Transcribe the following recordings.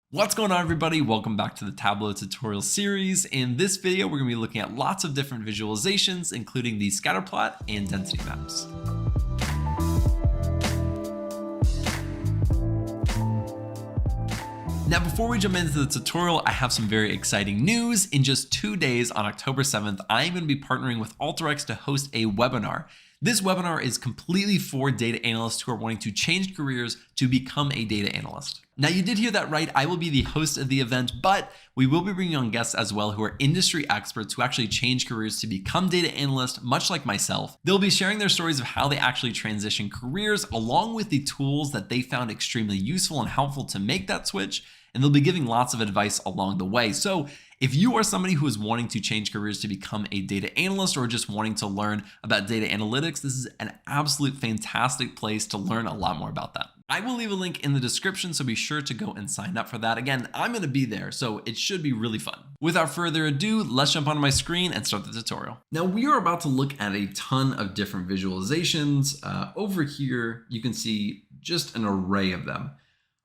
What's going on, everybody? Welcome back to the Tableau tutorial series. In this video, we're going to be looking at lots of different visualizations, including the scatter plot and density maps. Now, before we jump into the tutorial, I have some very exciting news. In just 2 days, on October 7th, I am going to be partnering with Alteryx to host a webinar. This webinar is completely for data analysts who are wanting to change careers to become a data analyst. Now, you did hear that right. I will be the host of the event, but we will be bringing on guests as well who are industry experts who actually change careers to become data analysts, much like myself. They'll be sharing their stories of how they actually transition careers, along with the tools that they found extremely useful and helpful to make that switch. And they'll be giving lots of advice along the way. So if you are somebody who is wanting to change careers to become a data analyst or just wanting to learn about data analytics, this is an absolute fantastic place to learn a lot more about that. I will leave a link in the description, so be sure to go and sign up for that. Again, I'm going to be there, so it should be really fun. Without further ado, let's jump onto my screen and start the tutorial. Now, we are about to look at a ton of different visualizations. Over here, you can see just an array of them.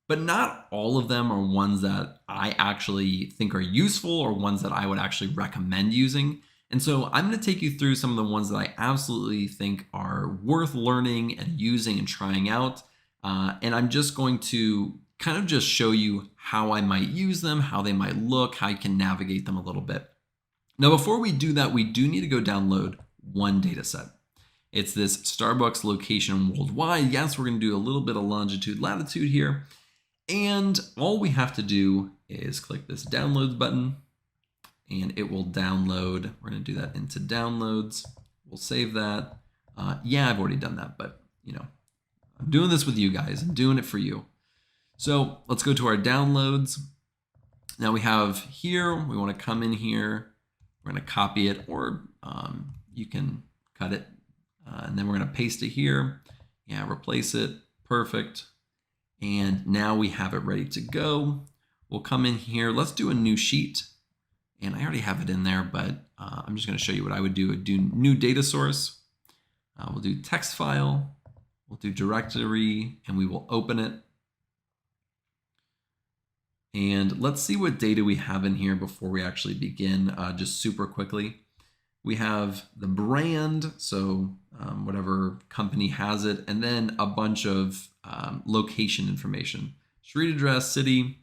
But not all of them are ones that I actually think are useful or ones that I would actually recommend using. And so I'm going to take you through some of the ones that I absolutely think are worth learning and using and trying out. And I'm just going to kind of just show you how I might use them, how they might look, how you can navigate them a little bit. Now, before we do that, we do need to go download one data set. It's this Starbucks location worldwide. Yes, we're going to do a little bit of longitude, latitude here. And all we have to do is click this downloads button and it will download. We're going to do that into downloads. We'll save that. Yeah, I've already done that, but I'm doing this with you guys. I'm doing it for you. So let's go to our downloads. Now we have here, we want to come in here. We're going to copy it, or you can cut it. And then we're going to paste it here. Yeah, replace it. Perfect. And now we have it ready to go. We'll come in here. Let's do a new sheet. And I already have it in there, but I'm just going to show you what I would do. I'd do new data source. We'll do text file. We'll do directory, and we will open it. And let's see what data we have in here before we actually begin, just super quickly. We have the brand, so whatever company has it, and then a bunch of location information. Street address, city,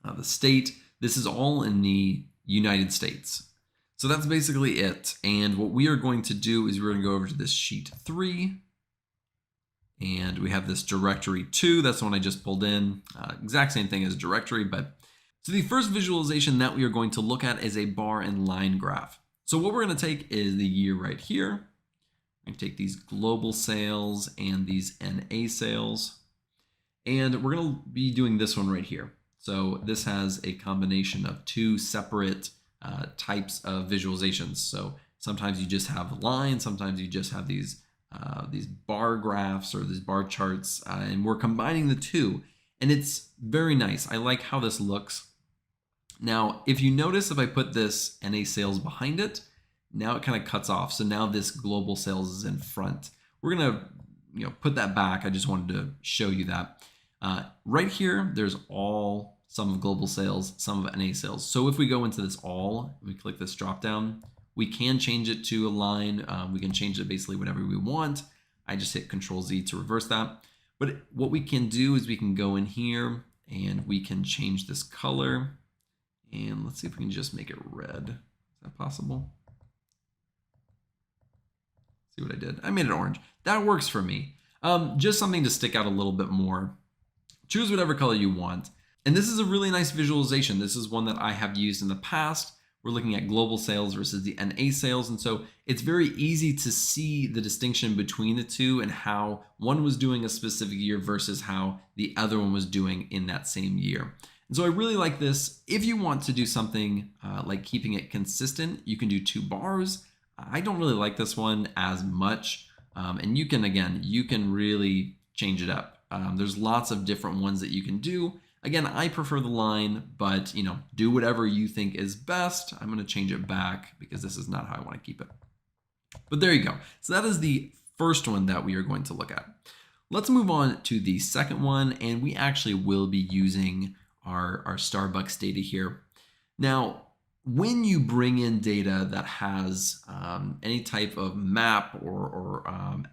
the state. This is all in the United States. So that's basically it. And what we are going to do is we're going to go over to this sheet 3. And we have this directory 2. That's the one I just pulled in. Exact same thing as directory. But so the first visualization that we are going to look at is a bar and line graph. So what we're going to take is the year right here. We're going to take these global sales and these NA sales. And we're going to be doing this one right here. So this has a combination of two separate types of visualizations. So sometimes you just have lines, sometimes you just have these bar graphs or these bar charts, and we're combining the two. And it's very nice. I like how this looks. Now, if you notice, if I put this NA sales behind it, now it kind of cuts off. So now this global sales is in front. We're going to put that back. I just wanted to show you that. Right here, there's all some of global sales, some of NA sales. So if we go into this all, we click this drop down, we can change it to a line. We can change it basically whatever we want. I just hit Control Z to reverse that. But what we can do is we can go in here and we can change this color. And let's see if we can just make it red. Is that possible? See what I did? I made it orange. That works for me. Just something to stick out a little bit more. Choose whatever color you want. And this is a really nice visualization. This is one that I have used in the past. We're looking at global sales versus the NA sales. And so it's very easy to see the distinction between the two and how one was doing a specific year versus how the other one was doing in that same year. And so I really like this. If you want to do something like keeping it consistent, you can do 2 bars. I don't really like this one as much. And you can really change it up. There's lots of different ones that you can do. Again, I prefer the line, but do whatever you think is best. I'm going to change it back because this is not how I want to keep it. But there you go. So that is the first one that we are going to look at. Let's move on to the second one, and we actually will be using our Starbucks data here. Now, when you bring in data that has any type of map or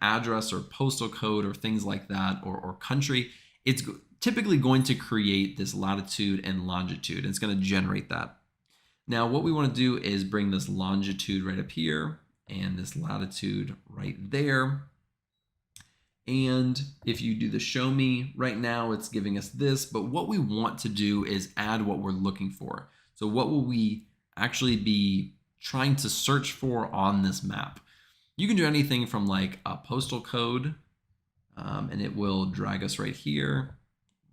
address or postal code or things like that, or country, it's typically going to create this latitude and longitude, and it's going to generate that. Now, what we want to do is bring this longitude right up here and this latitude right there. And if you do the show me right now, it's giving us this, but what we want to do is add what we're looking for. So what will we actually be trying to search for on this map? You can do anything from like a postal code, and it will drag us right here.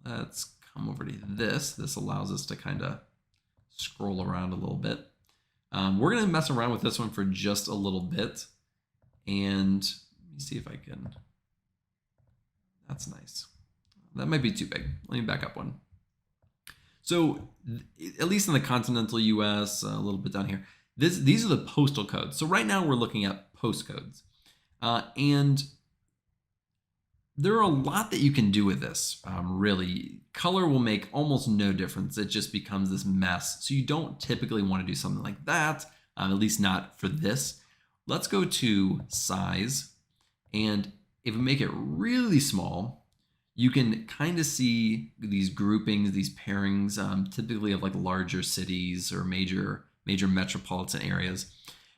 Let's come over to this. This allows us to kind of scroll around a little bit. We're going to mess around with this one for just a little bit. And let me see if I can. That's nice. That might be too big. Let me back up one. So at least in the continental US, a little bit down here, these are the postal codes. So right now we're looking at postcodes. And there are a lot that you can do with this, really. Color will make almost no difference. It just becomes this mess. So you don't typically want to do something like that, at least not for this. Let's go to size. And if we make it really small, you can kind of see these groupings, these pairings, typically of like larger cities or major metropolitan areas.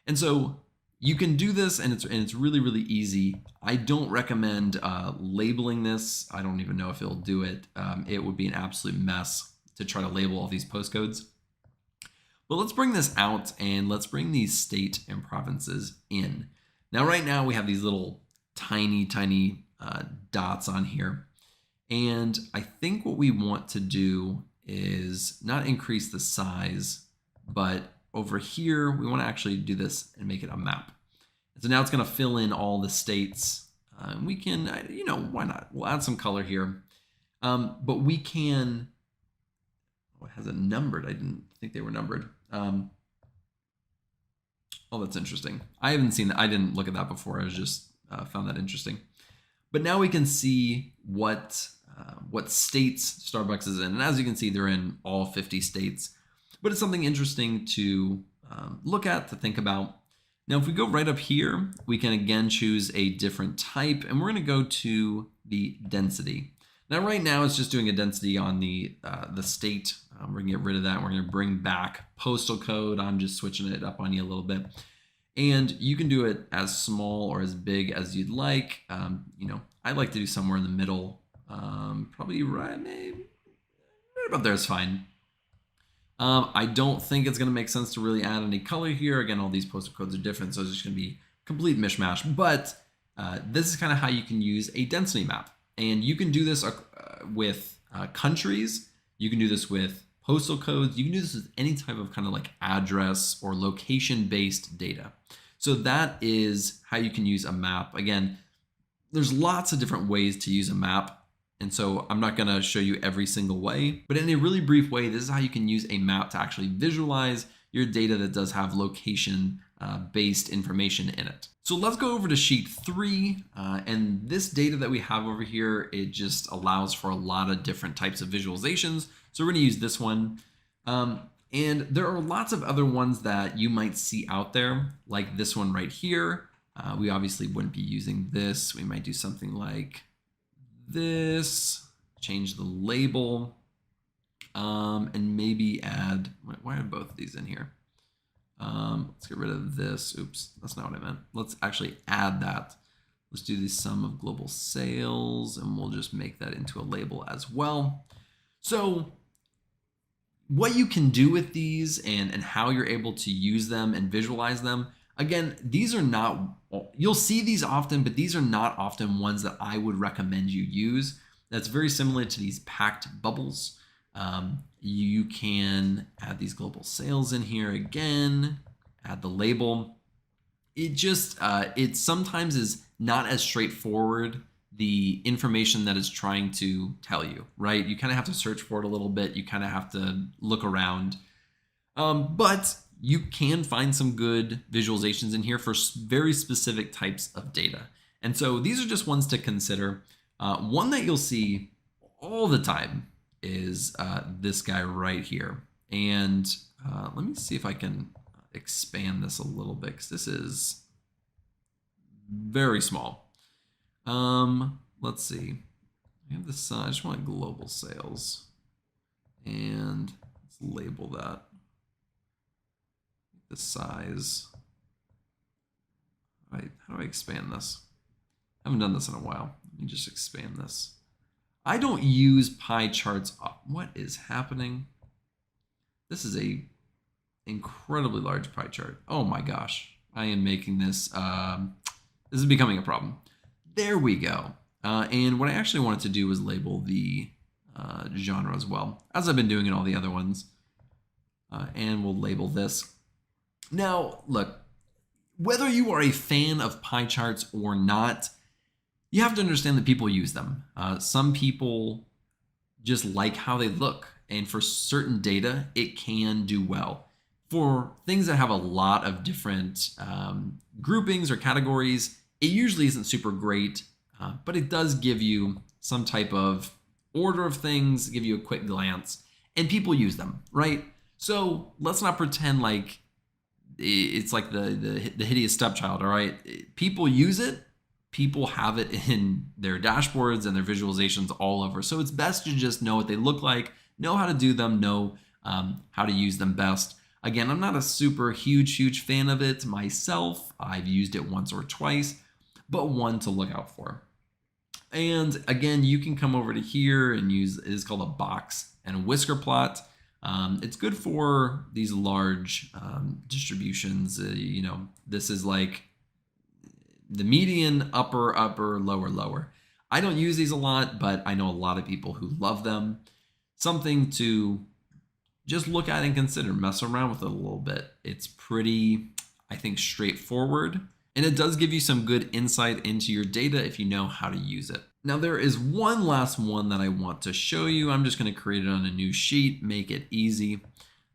And so you can do this, and it's really, really easy. I don't recommend labeling this. I don't even know if it'll do it. It would be an absolute mess to try to label all these postcodes. But let's bring this out, and let's bring these state and provinces in. Now, right now we have these little tiny dots on here. And I think what we want to do is not increase the size, but over here, we want to actually do this and make it a map. And so now it's going to fill in all the states. We can, why not? We'll add some color here. But we can, oh, it has it numbered. I didn't think they were numbered. Oh, that's interesting. I haven't seen that. I didn't look at that before. I was just found that interesting. But now we can see what states Starbucks is in. And as you can see, they're in all 50 states. But it's something interesting to look at, to think about. Now, if we go right up here, we can again choose a different type, and we're going to go to the density. Now, right now, it's just doing a density on the state. We're going to get rid of that. We're going to bring back postal code. I'm just switching it up on you a little bit. And you can do it as small or as big as you'd like. I like to do somewhere in the middle. Probably right about there is fine. I don't think it's going to make sense to really add any color here. Again, all these postal codes are different, so it's just going to be complete mishmash. But this is kind of how you can use a density map. And you can do this with countries. You can do this with postal codes. You can do this with any type of kind of like address or location-based data. So that is how you can use a map. Again, there's lots of different ways to use a map. And so I'm not going to show you every single way, but in a really brief way, this is how you can use a map to actually visualize your data that does have location based information in it. So let's go over to sheet 3, and this data that we have over here, it just allows for a lot of different types of visualizations. So we're going to use this one. And there are lots of other ones that you might see out there, like this one right here. We obviously wouldn't be using this. We might do something like this, change the label, and maybe add, why are both of these in here? Let's get rid of this. Oops, that's not what I meant. Let's actually add that. Let's do the sum of global sales, and we'll just make that into a label as well. So what you can do with these and how you're able to use them and visualize them, again, these are not, you'll see these often, but these are not often ones that I would recommend you use. That's very similar to these packed bubbles. You can add these global sales in here again, add the label. It just, it sometimes is not as straightforward, the information that it's trying to tell you, right? You kind of have to search for it a little bit. You kind of have to look around. But you can find some good visualizations in here for very specific types of data. And so these are just ones to consider. One that you'll see all the time is this guy right here. And let me see if I can expand this a little bit, because this is very small. Let's see. I have this. I just want global sales, and let's label that. The size. All right, how do I expand this? I haven't done this in a while. Let me just expand this. I don't use pie charts. What is happening? This is a incredibly large pie chart. Oh my gosh. I am making this, this is becoming a problem. There we go. And what I actually wanted to do was label the genre as well, as I've been doing in all the other ones. And we'll label this. Now, look, whether you are a fan of pie charts or not, you have to understand that people use them. Some people just like how they look, and for certain data, it can do well. For things that have a lot of different groupings or categories, it usually isn't super great, but it does give you some type of order of things, give you a quick glance, and people use them, right? So let's not pretend like it's like the hideous stepchild, all right? People use it. People have it in their dashboards and their visualizations all over. So it's best to just know what they look like, know how to do them, know how to use them best. Again, I'm not a super huge fan of it myself. I've used it once or twice, but one to look out for. And again, you can come over to here and use, it is called a box and whisker plot. It's good for these large distributions. You know, this is like the median, upper, lower. I don't use these a lot, but I know a lot of people who love them. Something to just look at and consider, mess around with it a little bit. It's pretty, I think, straightforward, and it does give you some good insight into your data if you know how to use it. Now, there is one last one that I want to show you. I'm just going to create it on a new sheet, make it easy.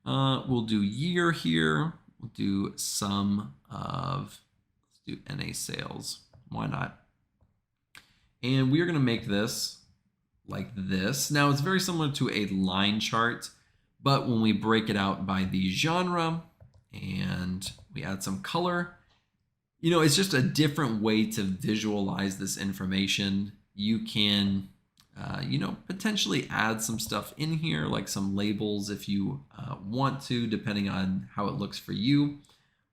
We'll do year here. We'll do sum of, let's do NA sales. Why not? And we are going to make this like this. Now, it's very similar to a line chart, but when we break it out by the genre and we add some color, you know, it's just a different way to visualize this information. You can, you know, potentially add some stuff in here, like some labels if you want to, depending on how it looks for you.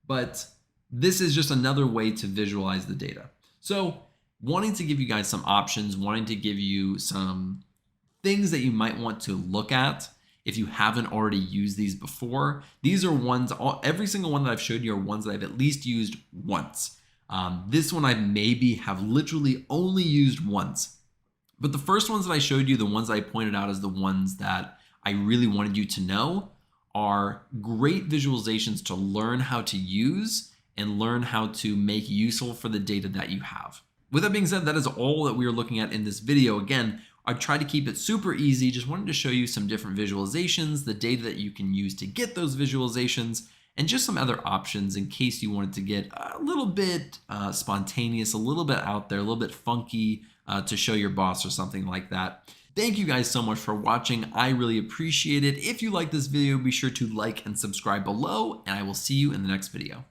But this is just another way to visualize the data. So wanting to give you guys some options, wanting to give you some things that you might want to look at if you haven't already used these before. These are ones, every single one that I've showed you are ones that I've at least used once. This one I maybe have literally only used once. But the first ones that I showed you, the ones that I pointed out as the ones that I really wanted you to know, are great visualizations to learn how to use and learn how to make useful for the data that you have. With that being said, that is all that we are looking at in this video. Again, I've tried to keep it super easy. Just wanted to show you some different visualizations, the data that you can use to get those visualizations, and just some other options in case you wanted to get a little bit spontaneous, a little bit out there, a little bit funky to show your boss or something like that. Thank you guys so much for watching. I really appreciate it. If you like this video, be sure to like and subscribe below, and I will see you in the next video.